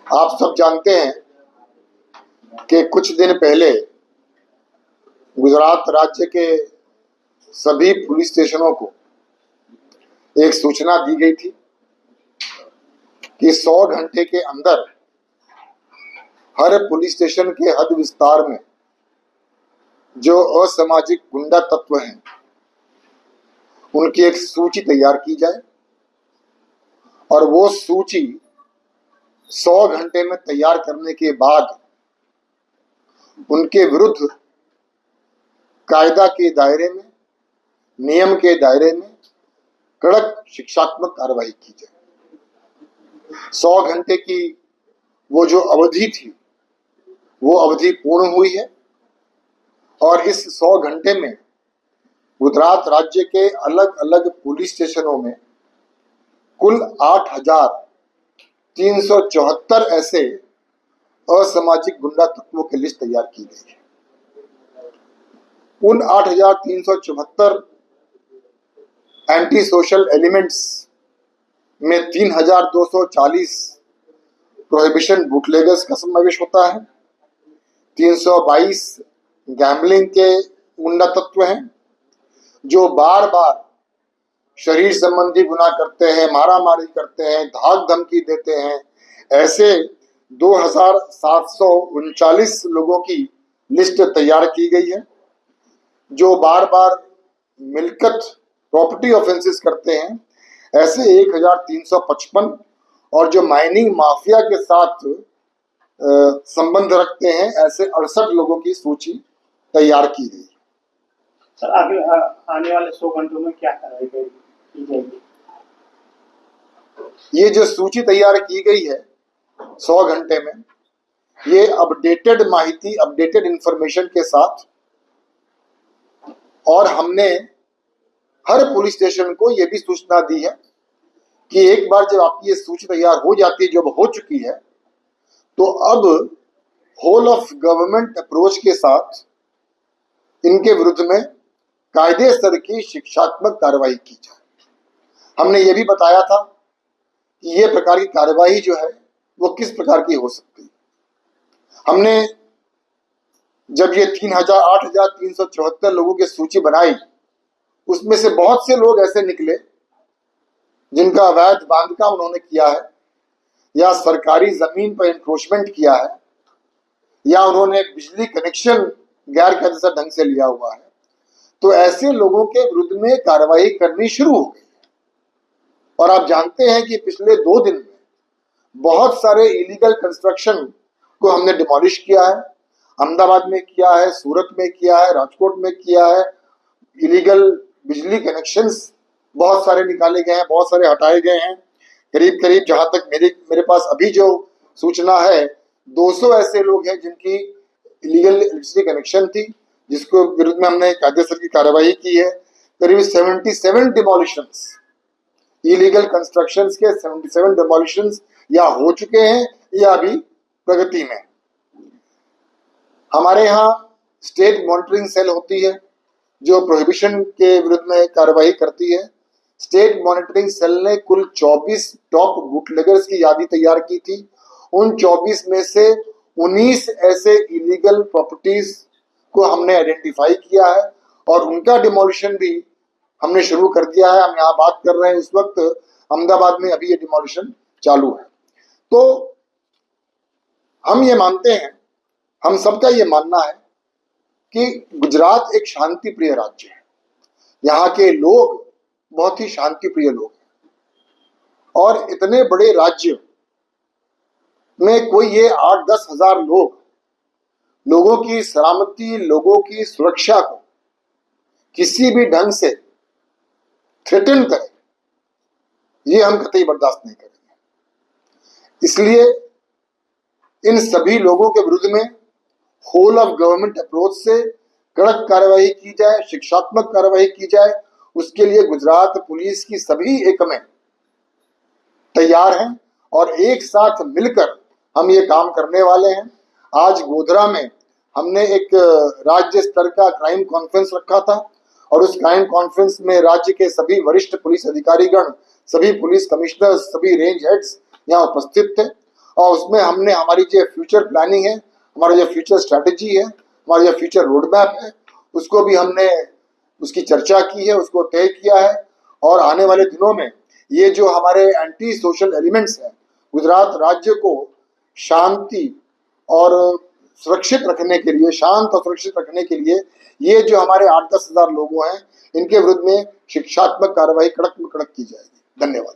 आप सब जानते हैं कि कुछ दिन पहले गुजरात राज्य के सभी पुलिस स्टेशनों को एक सूचना दी गई थी कि 100 घंटे के अंदर हर पुलिस स्टेशन के हद विस्तार में जो असामाजिक गुंडा तत्व हैं उनकी एक सूची तैयार की जाए और वो सूची 100 घंटे में तैयार करने के बाद उनके विरुद्ध कायदा के दायरे में, नियम के दायरे में कड़क शिक्षात्मक कार्रवाई की जाए। 100 घंटे की वो जो अवधि थी वो अवधि पूर्ण हुई है और इस 100 घंटे में गुजरात राज्य के अलग अलग पुलिस स्टेशनों में कुल 8,374 ऐसे असामाजिक गुंडा तत्वों की लिस्ट तैयार की गई है। उन 8,374 एंटी सोशल एलिमेंट्स में 3,240 प्रोहिबिशन बूटलेगर्स का समावेश होता है, 322 गैम्बलिंग के गुंडा तत्व हैं जो बार बार शरीर संबंधी गुनाह करते हैं, मारामारी करते हैं, धाक धमकी देते हैं। ऐसे 2,739 लोगों की लिस्ट तैयार की गई है जो बार बार मिलकत प्रॉपर्टी ऑफेंसेस करते हैं। ऐसे 1,355 और जो माइनिंग माफिया के साथ संबंध रखते हैं ऐसे 68 लोगों की सूची तैयार की गई। सर आगे आने वाले 100 घंटों में क्या कार्रवाई की जाएगी? ये जो सूची तैयार की गई है 100 घंटे में, ये अपडेटेड माहिती, अपडेटेड इंफॉर्मेशन के साथ, और हमने हर पुलिस स्टेशन को यह भी सूचना दी है कि एक बार जब आपकी ये सूची तैयार हो जाती है, जब हो चुकी है, तो अब होल ऑफ गवर्नमेंट अप्रोच के साथ इनके विरुद्ध में कायदे स्तर की शिक्षात्मक कार्रवाई की जाए। हमने ये भी बताया था कि ये प्रकार की कार्रवाई जो है वो किस प्रकार की हो सकती है। हमने जब ये 8,374 लोगों की सूची बनाई, उसमें से बहुत से लोग ऐसे निकले जिनका अवैध बांधकाम उन्होंने किया है, या सरकारी जमीन पर इंक्रोचमेंट किया है, या उन्होंने बिजली कनेक्शन गैर कायदेसर ढंग से लिया हुआ है। तो ऐसे लोगों के विरुद्ध में कार्रवाई करनी शुरू हो गई है। और आप जानते हैं कि पिछले 2 दिन में बहुत सारे इलीगल कंस्ट्रक्शन को हमने डिमोलिश किया है। अहमदाबाद में किया है, सूरत में किया है, राजकोट में किया है। इलीगल बिजली कनेक्शंस बहुत सारे निकाले गए हैं, बहुत सारे हटाए गए हैं। करीब करीब जहां तक मेरे पास अभी जो सूचना है, 200 ऐसे लोग हैं जिनकी इलीगल इलेक्ट्रिसिटी कनेक्शन थी, जिसको विरुद्ध में हमने कायदेसर की कार्रवाई की है। करीब 77 डिमोलिशंस, इलीगल कंस्ट्रक्शंस के 77 डिमोलिशंस या हो चुके हैं या अभी प्रगति में। हमारे यहाँ स्टेट मॉनिटरिंग सेल होती है जो प्रोहिबिशन के विरुद्ध में कार्रवाई करती है। स्टेट मॉनिटरिंग सेल ने कुल 24 टॉप बूटलेगर्स की यादी तैयार की थी। उन 24 में से 19 ऐसे इलीगल प्रॉपर्टीज को हमने आइडेंटिफाई किया है और उनका डिमोलिशन भी हमने शुरू कर दिया है। हम यहाँ बात कर रहे हैं इस वक्त अहमदाबाद में अभी ये डिमोलिशन चालू है। तो हम ये मानते हैं, हम सबका ये मानना है कि गुजरात एक शांति प्रिय राज्य है। यहाँ के लोग बहुत ही शांति प्रिय लोग हैं और इतने बड़े राज्य में कोई ये 8-10 हजार लोगों की सलामती, लोगों की सुरक्षा को किसी भी ढंग से थ्रेटन करे, ये हम कतई बर्दाश्त नहीं करेंगे। इसलिए इन सभी लोगों के विरुद्ध में होल ऑफ गवर्नमेंट अप्रोच से कड़क कार्रवाई की जाए, शिक्षात्मक कार्रवाई की जाए। उसके लिए गुजरात पुलिस की सभी एकमें तैयार हैं और एक साथ मिलकर हम ये काम करने वाले हैं। आज गोधरा में हमने एक राज्य स्तर का क्राइम कॉन्फ्रेंस रखा था और उस क्राइम कॉन्फ्रेंस में राज्य के सभी वरिष्ठ पुलिस अधिकारीगण, सभी पुलिस कमिश्नर, सभी रेंज हेड्स यहाँ उपस्थित थे और उसमें हमने हमारी जो फ्यूचर प्लानिंग है, हमारा जो फ्यूचर स्ट्रैटेजी है, हमारा जो फ्यूचर रोड मैप है, उसको भी हमने उसकी चर्चा की है, उसको तय किया है। और आने वाले दिनों में ये जो हमारे एंटी सोशल एलिमेंट्स हैं, गुजरात राज्य को शांति और सुरक्षित रखने के लिए, शांत और सुरक्षित रखने के लिए ये जो हमारे 8-10 हजार लोगों हैं, इनके विरुद्ध में शिक्षात्मक कार्रवाई कड़क में कड़क की जाएगी। धन्यवाद।